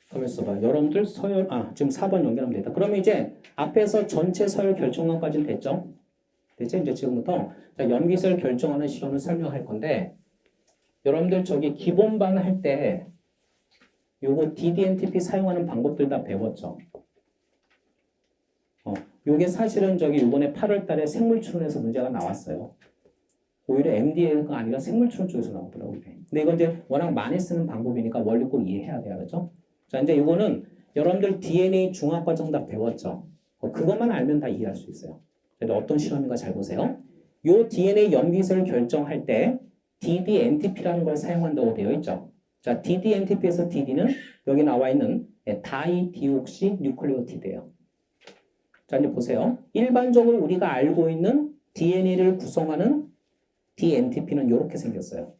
가만있어 봐. 여러분들 서열, 지금 4번 연결하면 됐다. 그러면 이제 앞에서 전체 서열 결정론까지는 됐죠? 됐죠? 이제 지금부터 자, 염기서열 결정하는 실험을 설명할 건데, 여러분들 저기 기본반 할 때 요거 DDNTP 사용하는 방법들 다 배웠죠? 요게 사실은 저기 요번에 8월 달에 생물추론에서 문제가 나왔어요. 오히려 MDA가 아니라 생물추론 쪽에서 나오더라고요. 근데 이건 이제 워낙 많이 쓰는 방법이니까 원리 꼭 이해해야 돼요. 그렇죠? 자, 이제 요거는 여러분들 DNA 중학과정 다 배웠죠? 그것만 알면 다 이해할 수 있어요. 그래도 어떤 실험인가 잘 보세요. 요 DNA 염기서를 결정할 때 DDNTP라는 걸 사용한다고 되어 있죠. 자, DDNTP에서 DD는 여기 나와 있는 다이디옥시 뉴클레오티드예요. 자, 이제 보세요. 일반적으로 우리가 알고 있는 DNA를 구성하는 DNTP는 이렇게 생겼어요.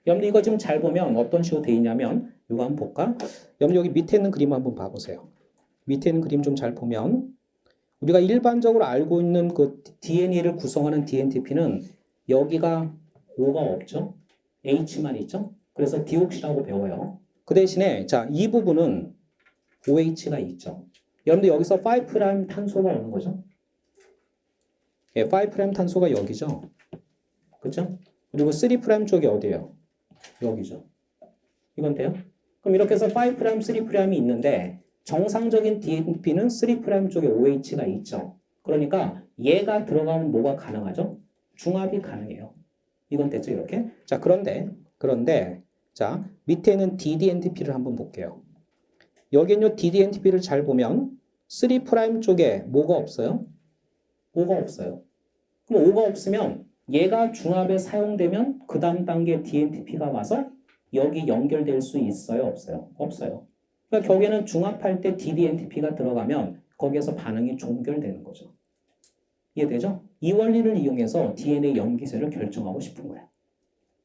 여러분들 이거 지금 잘 보면 어떤 식으로 되어 있냐면 이거 한번 볼까? 여러분 여기 밑에 있는 그림 한번 봐보세요. 밑에 있는 그림 좀 잘 보면 우리가 일반적으로 알고 있는 그 DNA를 구성하는 DNTP는 여기가 O가 없죠? H만 있죠? 그래서 디옥시라고 배워요. 그 대신에 자, 이 부분은 OH가 있죠. 여러분들 여기서 5' 탄소가 오는 거죠. 예, 5' 탄소가 여기죠. 그렇죠? 그리고 3' 쪽이 어디예요? 여기죠. 이건 돼요? 그럼 이렇게 해서 5', 3'이 있는데 정상적인 DNP는 3' 쪽에 OH가 있죠. 그러니까 얘가 들어가면 뭐가 가능하죠? 중합이 가능해요. 이건 됐죠? 이렇게. 자, 그런데 자, 밑에 있는 DDNTP를 한번 볼게요. 여기 있는 DDNTP를 잘 보면 3' 쪽에 뭐가 없어요? O가 없어요. 그럼 O가 없으면 얘가 중합에 사용되면 그 다음 단계 DNTP가 와서 여기 연결될 수 있어요? 없어요? 없어요. 그러니까 결국에는 중합할 때 DDNTP가 들어가면 거기에서 반응이 종결되는 거죠. 이해되죠? 이 원리를 이용해서 DNA 염기서를 결정하고 싶은 거야.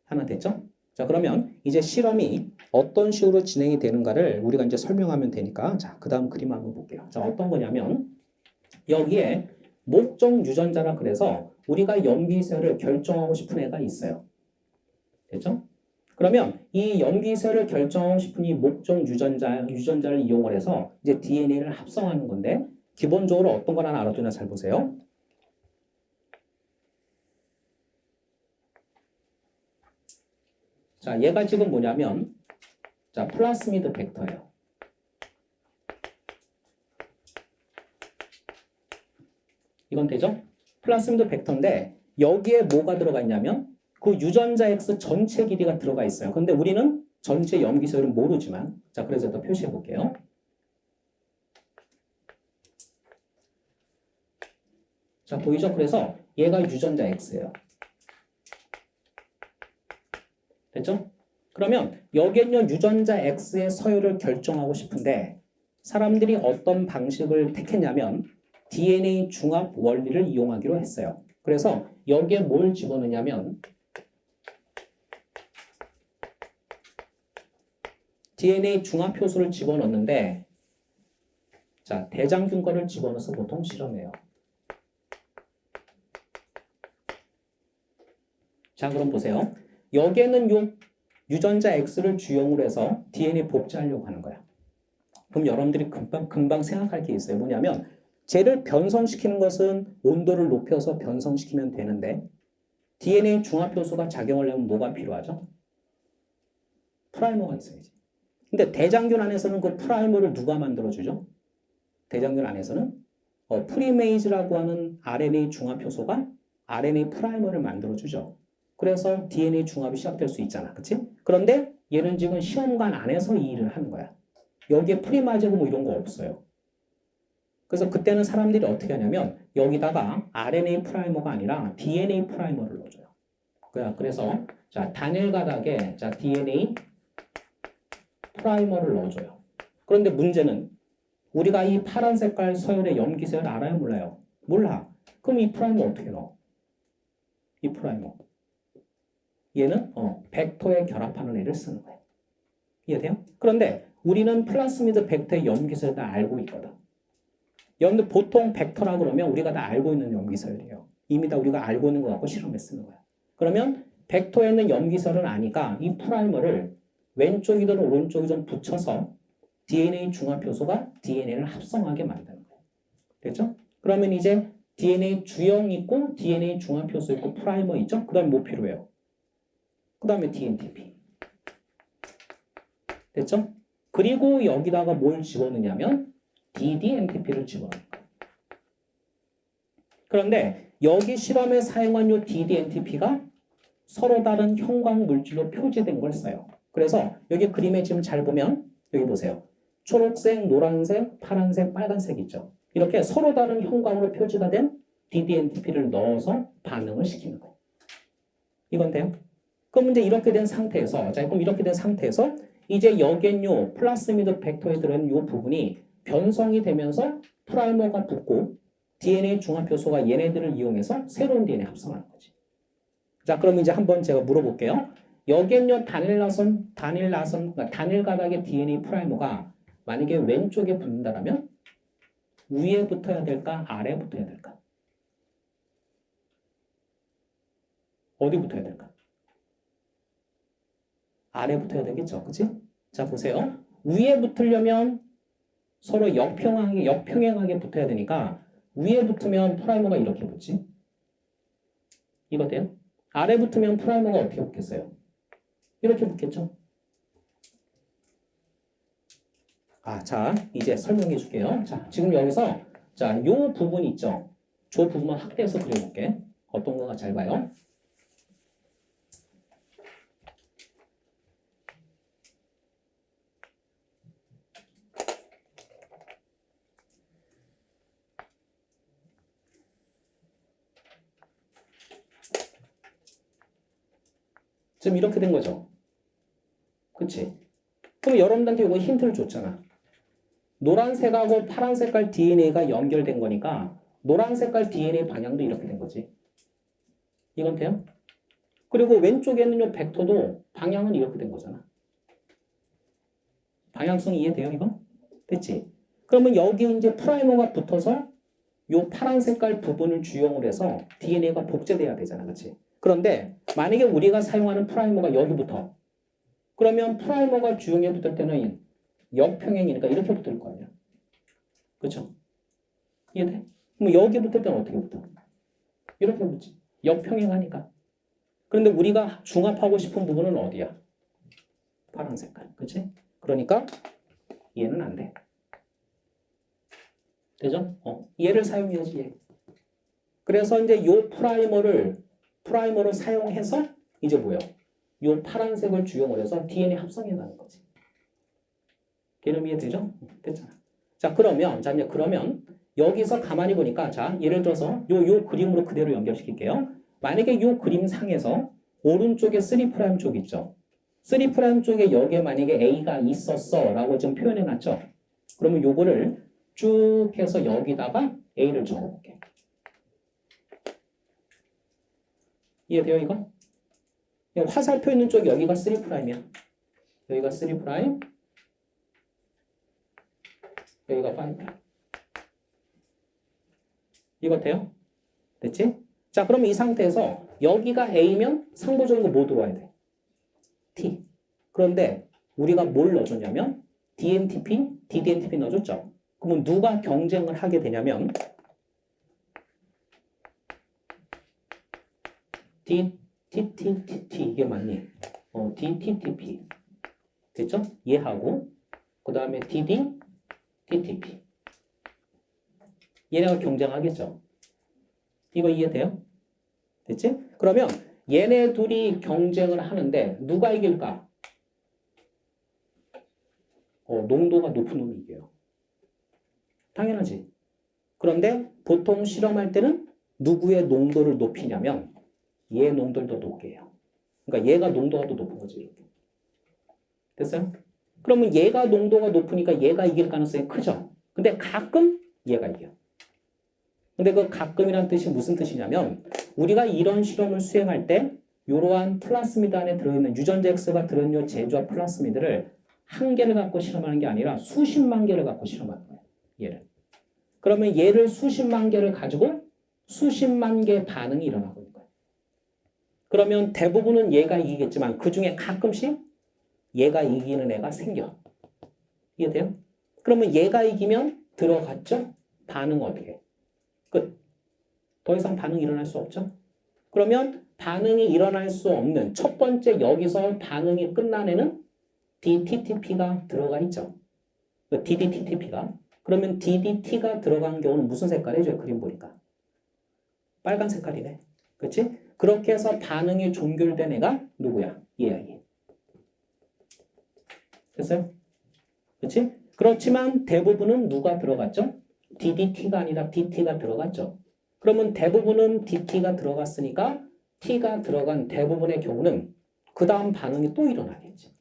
하나 됐죠? 자, 그러면 이제 실험이 어떤 식으로 진행이 되는가를 우리가 이제 설명하면 되니까 자, 그 다음 그림 한번 볼게요. 자, 어떤 거냐면 여기에 목적 유전자라 그래서 우리가 염기서를 결정하고 싶은 애가 있어요. 됐죠? 그러면 이 염기서를 결정하고 싶은 이 목적 유전자를 이용을 해서 이제 DNA를 합성하는 건데 기본적으로 어떤 걸 하나 알아두나 잘 보세요. 자, 얘가 지금 뭐냐면 자, 플라스미드 벡터예요. 이건 되죠? 플라스미드 벡터인데 여기에 뭐가 들어가 있냐면 그 유전자 X 전체 길이가 들어가 있어요. 근데 우리는 전체 염기서열은 모르지만 자, 그래서 더 표시해 볼게요. 자, 보이죠? 그래서 얘가 유전자 X예요. 됐죠? 그러면 여기에 있는 유전자 X의 서열을 결정하고 싶은데 사람들이 어떤 방식을 택했냐면 DNA 중합 원리를 이용하기로 했어요. 그래서 여기에 뭘 집어넣냐면 DNA 중합 효소를 집어넣는데 자, 대장균 거를 집어넣어서 보통 실험해요. 자, 그럼 보세요. 여기에는 요 유전자 X를 주용으로 해서 DNA 복제하려고 하는 거야. 그럼 여러분들이 금방 생각할 게 있어요. 뭐냐면 쟤를 변성시키는 것은 온도를 높여서 변성시키면 되는데 DNA 중합효소가 작용을 하면 뭐가 필요하죠? 프라이머가 있어야지. 근데 대장균 안에서는 그 프라이머를 누가 만들어주죠? 대장균 안에서는 프리메이즈라고 하는 RNA 중합효소가 RNA 프라이머를 만들어주죠. 그래서 DNA 중합이 시작될 수 있잖아. 그치? 그런데 얘는 지금 시험관 안에서 이 일을 하는 거야. 여기에 프리마제고 뭐 이런 거 없어요. 그래서 그때는 사람들이 어떻게 하냐면 여기다가 RNA 프라이머가 아니라 DNA 프라이머를 넣어줘요. 그래서 자, 단일 가닥에 자, DNA 프라이머를 넣어줘요. 그런데 문제는 우리가 이 파란 색깔 서열의 염기서열 알아요? 몰라요? 몰라. 그럼 이 프라이머 어떻게 넣어? 이 프라이머. 얘는 벡터에 결합하는 애를 쓰는 거예요. 이해돼요? 그런데 우리는 플라스미드 벡터의 염기서열 다 알고 있거든. 여러분들 보통 벡터라 그러면 우리가 다 알고 있는 염기서열이에요. 이미 다 우리가 알고 있는 거 갖고 실험에 쓰는 거야. 그러면 벡터에 있는 염기설은 아니까 이 프라이머를 왼쪽이든 오른쪽이든 붙여서 DNA 중합 효소가 DNA를 합성하게 만드는 거예요. 됐죠? 그러면 이제 DNA 주형 있고 DNA 중합 효소 있고 프라이머 있죠? 그 다음에 뭐 필요해요? 그 다음에 DNTP. 됐죠? 그리고 여기다가 뭘 집어넣냐면 DDNTP를 집어넣는 거예요. 그런데 여기 실험에 사용한 이 DDNTP가 서로 다른 형광 물질로 표시된 걸 써요. 그래서 여기 그림에 지금 잘 보면 여기 보세요. 초록색, 노란색, 파란색, 빨간색 있죠. 이렇게 서로 다른 형광으로 표시가 된 DDNTP를 넣어서 반응을 시키는 거예요. 이건 돼요? 그럼 이제 이렇게 된 상태에서, 자, 그럼 이렇게 된 상태에서 이제 여기엔 요 플라스미드 벡터에 들어있는 요 부분이 변성이 되면서 프라이머가 붙고 DNA 중합 효소가 얘네들을 이용해서 새로운 DNA 합성하는 거지. 자, 그럼 이제 한번 제가 물어볼게요. 여기엔요 단일 가닥의 DNA 프라이머가 만약에 왼쪽에 붙는다라면 위에 붙어야 될까? 아래에 붙어야 될까? 어디 붙어야 될까? 아래 붙어야 되겠죠. 그치? 자, 보세요. 위에 붙으려면 서로 역평행하게 붙어야 되니까 위에 붙으면 프라이머가 이렇게 붙지. 이거 돼요? 아래 붙으면 프라이머가 어떻게 붙겠어요? 이렇게 붙겠죠. 자, 이제 설명해 줄게요. 자, 지금 여기서 자, 요 부분 있죠. 저 부분만 확대해서 그려볼게. 어떤 거가 잘 봐요. 지금 이렇게 된 거죠. 그치? 그럼 여러분들한테 이거 힌트를 줬잖아. 노란색하고 파란 색깔 DNA가 연결된 거니까 노란 색깔 DNA 방향도 이렇게 된 거지. 이건 돼요? 그리고 왼쪽에는 이 벡터도 방향은 이렇게 된 거잖아. 방향성 이해돼요, 이거? 됐지? 그러면 여기 이제 프라이머가 붙어서 이 파란 색깔 부분을 주용을 해서 DNA가 복제돼야 되잖아, 그렇지? 그런데 만약에 우리가 사용하는 프라이머가 여기부터 그러면 프라이머가 주용에 붙을 때는 역평행이니까 이렇게 붙을 거 아니야. 그렇죠? 이해돼? 그럼 여기 붙을 때는 어떻게 붙어? 이렇게 붙지. 역평행하니까. 그런데 우리가 중합하고 싶은 부분은 어디야? 파란 색깔. 그렇지? 그러니까 얘는 안 돼. 되죠? 얘를 사용해야지. 얘. 그래서 이제 요 프라이머를 사용해서 이제 뭐예요? 요 파란색을 주용을 해서 DNA 합성해 가는 거지. 개념 이해되죠? 됐잖아. 자, 그러면 여기서 가만히 보니까 자, 예를 들어서 요 그림으로 그대로 연결시킬게요. 만약에 요 그림 상에서 오른쪽에 3' 쪽 있죠. 3' 쪽에 여기에 만약에 A가 있었어 라고 지금 표현해 놨죠. 그러면 요거를 쭉 해서 여기다가 A를 적어볼게. 이해돼요, 이거? 화살표 있는 쪽이 여기가 3'이야. 여기가 3', 여기가 5. 이거 돼요? 됐지? 자, 그러면 이 상태에서 여기가 A면 상부적인 거 뭐 들어와야 돼? T. 그런데 우리가 뭘 넣어줬냐면 DDNTP 넣어줬죠? 그러면 누가 경쟁을 하게 되냐면 DTTT 이게 맞니? DTTP 됐죠? 얘하고 그 다음에 DTP 얘네가 경쟁하겠죠? 이거 이해돼요? 됐지? 그러면 얘네 둘이 경쟁을 하는데 누가 이길까? 농도가 높은 놈이 이겨요. 당연하지. 그런데 보통 실험할 때는 누구의 농도를 높이냐면 얘 농도를 더 높게 해요. 그러니까 얘가 농도가 더 높은 거지. 이렇게. 됐어요? 그러면 얘가 농도가 높으니까 얘가 이길 가능성이 크죠. 근데 가끔 얘가 이겨. 근데 그 가끔이란 뜻이 무슨 뜻이냐면 우리가 이런 실험을 수행할 때 이러한 플라스미드 안에 들어있는 유전자 X가 들어있는 제조와 플라스미드를 한 개를 갖고 실험하는 게 아니라 수십만 개를 갖고 실험하는 거예요. 얘를. 그러면 얘를 수십만 개를 가지고 수십만 개의 반응이 일어나고 있는 거예요. 그러면 대부분은 얘가 이기겠지만 그 중에 가끔씩 얘가 이기는 애가 생겨. 이해돼요? 그러면 얘가 이기면 들어갔죠? 반응 어떻게 해? 끝. 더 이상 반응 일어날 수 없죠? 그러면 반응이 일어날 수 없는 첫 번째 여기서 반응이 끝난 애는 DTTP가 들어가 있죠. DDTTP가. 그러면 DDT가 들어간 경우는 무슨 색깔이죠? 그림 보니까. 빨간 색깔이네. 그렇지? 그렇게 해서 반응이 종결된 애가 누구야? 얘야, 얘. 됐어요? 그렇지? 그렇지만 대부분은 누가 들어갔죠? DDT가 아니라 DT가 들어갔죠. 그러면 대부분은 DT가 들어갔으니까 T가 들어간 대부분의 경우는 그 다음 반응이 또 일어나겠지.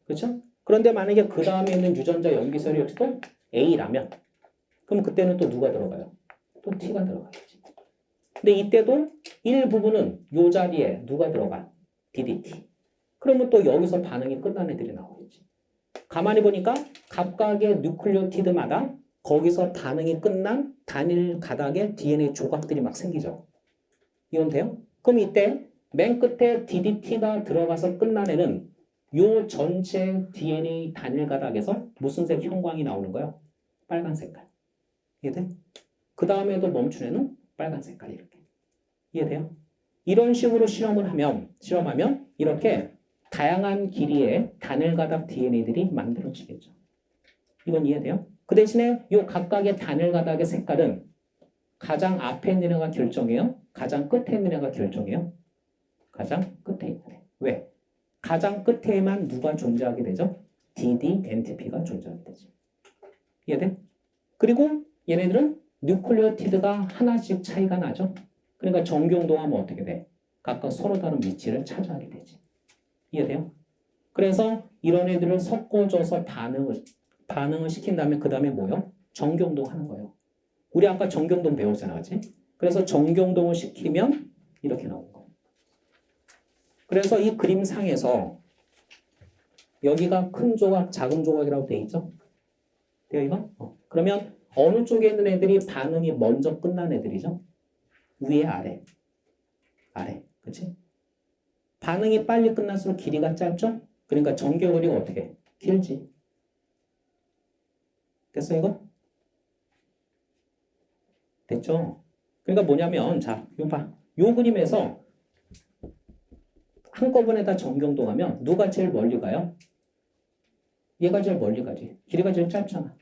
그렇죠? 그런데 만약에 그 다음에 있는 유전자 염기설이 또 A라면 그럼 그때는 또 누가 들어가요? 또 T가 들어가겠지. 근데 이때도 일부분은 이 자리에 누가 들어가? DDT. 그러면 또 여기서 반응이 끝난 애들이 나오겠지. 가만히 보니까 각각의 뉴클리오티드마다 거기서 반응이 끝난 단일 가닥의 DNA 조각들이 막 생기죠. 이건 돼요? 그럼 이때 맨 끝에 DDT가 들어가서 끝난 애는 요 전체 DNA 단일 가닥에서 무슨 색 형광이 나오는 거예요? 빨간 색깔. 이해돼? 그 다음에도 멈춘 애는 빨간 색깔 이렇게. 이해돼요? 이런 식으로 실험하면 이렇게 다양한 길이의 단일 가닥 DNA들이 만들어지겠죠. 이건 이해돼요? 그 대신에 이 각각의 단일 가닥의 색깔은 가장 앞에 있는 애가 결정해요? 가장 끝에 있는 애가 결정해요? 가장 끝에 있는 애. 왜? 가장 끝에만 누가 존재하게 되죠? DDNTP가 존재하게 되죠. 이해돼? 그리고 얘네들은 뉴클리오티드가 하나씩 차이가 나죠? 그러니까 정경동하면 어떻게 돼? 각각 서로 다른 위치를 차지하게 되지. 이해돼요? 그래서 이런 애들을 섞어줘서 반응을 시킨 다음에 그 다음에 뭐요? 정경동 하는 거예요. 우리 아까 정경동 배웠잖아, 그치? 그래서 정경동을 시키면 이렇게 나오는 거예요. 그래서 이 그림상에서 여기가 큰 조각, 작은 조각이라고 되어 있죠? 돼요, 이거? 그러면 어느 쪽에 있는 애들이 반응이 먼저 끝난 애들이죠? 위에, 아래. 아래. 그치? 반응이 빨리 끝날수록 길이가 짧죠? 그러니까 전개거리가 어떻게 해? 길지. 됐어, 이거? 됐죠? 그러니까 뭐냐면, 자, 이거 봐. 요 그림에서 한꺼번에 다 정경동하면 누가 제일 멀리 가요? 얘가 제일 멀리 가지. 길이가 제일 짧잖아.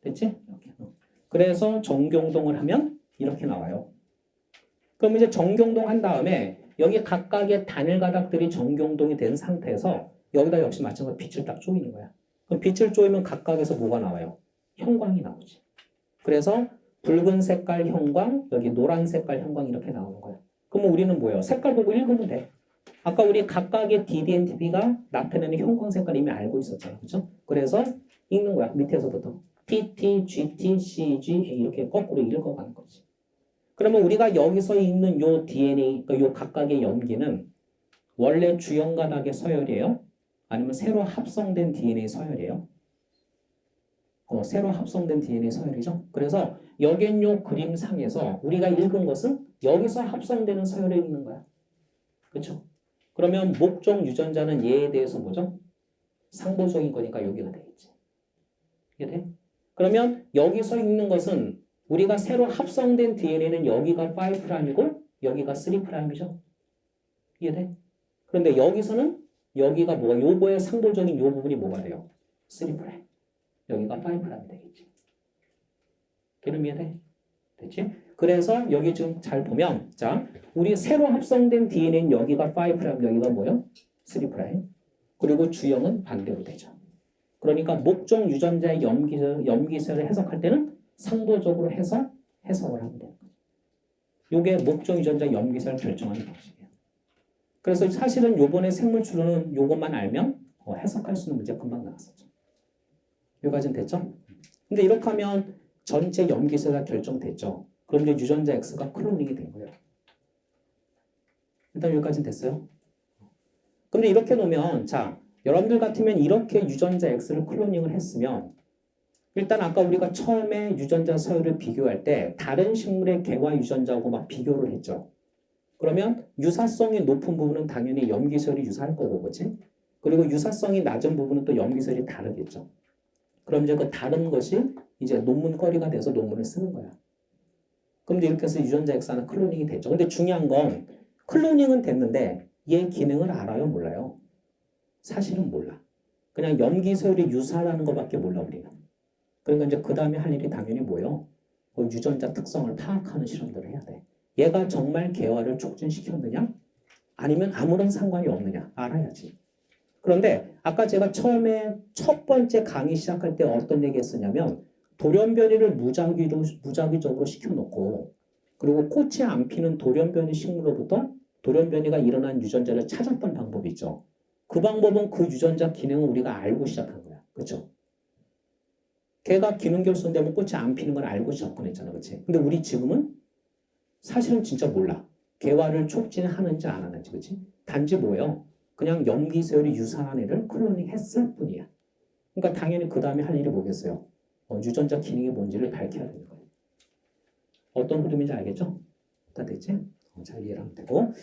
됐지? 이렇게. 그래서 정경동을 하면 이렇게 나와요. 그럼 이제 정경동 한 다음에 여기 각각의 단일 가닥들이 정경동이 된 상태에서 여기다 역시 마찬가지로 빛을 딱 쪼이는 거야. 그럼 빛을 쪼이면 각각에서 뭐가 나와요? 형광이 나오지. 그래서 붉은 색깔 형광, 여기 노란 색깔 형광 이렇게 나오는 거야. 그러면 우리는 뭐예요? 색깔 보고 읽으면 돼. 아까 우리 각각의 DDNTP가 나타내는 형광 색깔 이미 알고 있었잖아. 그렇죠? 그래서 읽는 거야. 밑에서부터. TT, GT, CG 이렇게 거꾸로 읽어가는 거지. 그러면 우리가 여기서 읽는 요 DNA, 그러니까 요 각각의 염기는 원래 주연 가닥의 서열이에요? 아니면 새로 합성된 DNA 서열이에요? 새로 합성된 DNA 서열이죠. 그래서 여긴 요 그림상에서 우리가 읽은 것은 여기서 합성되는 서열을 읽는 거야. 그렇죠? 그러면 목적 유전자는 얘에 대해서 뭐죠? 상보적인 거니까 여기가 되겠지. 이해돼? 그러면 여기서 읽는 것은 우리가 새로 합성된 DNA는 여기가 5'이고 여기가 3'이죠. 이해돼? 그런데 여기서는 여기가 뭐가 요거의 상보적인 요 부분이 뭐가 돼요? 3'. 여기가 5'이 되겠지. 걔는 이해돼? 됐지? 그래서 여기 지금 잘 보면 자, 우리 새로 합성된 DNA는 여기가 5', 여기가 뭐요? 3'. 그리고 주형은 반대로 되죠. 그러니까 목적 유전자의 염기설을 해석할 때는 상도적으로 해석을 하면 돼요. 이게 목적 유전자 염기설 결정하는 방식이에요. 그래서 사실은 요번에 생물추론은 요것만 알면 해석할 수 있는 문제 금방 나왔었죠. 여기까지는 됐죠? 근데 이렇게 하면 전체 염기설이 결정됐죠. 그럼 이제 유전자 X가 클로닝이 된 거예요. 일단 여기까지는 됐어요. 근데 이렇게 놓으면 자, 여러분들 같으면 이렇게 유전자 X를 클로닝을 했으면 일단 아까 우리가 처음에 유전자 서열을 비교할 때 다른 식물의 개화 유전자하고 막 비교를 했죠. 그러면 유사성이 높은 부분은 당연히 염기설이 유사할 거고, 그렇지? 그리고 유사성이 낮은 부분은 또 염기설이 다르겠죠. 그럼 이제 그 다른 것이 이제 논문거리가 돼서 논문을 쓰는 거야. 그럼 이제 이렇게 해서 유전자 X는 클로닝이 됐죠. 근데 중요한 건 클로닝은 됐는데 얘 기능을 알아요, 몰라요? 사실은 몰라. 그냥 염기설이 유사라는 것밖에 몰라 우리는. 그러니까 이제 그 다음에 할 일이 당연히 뭐예요? 그 유전자 특성을 파악하는 실험들을 해야 돼. 얘가 정말 개화를 촉진시켰느냐? 아니면 아무런 상관이 없느냐? 알아야지. 그런데 아까 제가 처음에 첫 번째 강의 시작할 때 어떤 얘기 했었냐면 돌연변이를 무작위적으로 시켜놓고 그리고 꽃이 안 피는 돌연변이 식물로부터 돌연변이가 일어난 유전자를 찾았던 방법이 있죠. 그 방법은 그 유전자 기능을 우리가 알고 시작한 거야. 그렇죠? 걔가 기능결손되면 꽃이 안 피는 걸 알고 접근했잖아. 그렇지? 근데 우리 지금은 사실은 진짜 몰라. 개화를 촉진하는지 안 하는지. 그렇지? 단지 뭐예요? 그냥 염기세열이 유사한 애를 클로닝 했을 뿐이야. 그러니까 당연히 그 다음에 할 일이 뭐겠어요? 유전자 기능이 뭔지를 밝혀야 되는 거예요. 어떤 흐름인지 알겠죠? 다 됐지? 잘 이해하면 되고.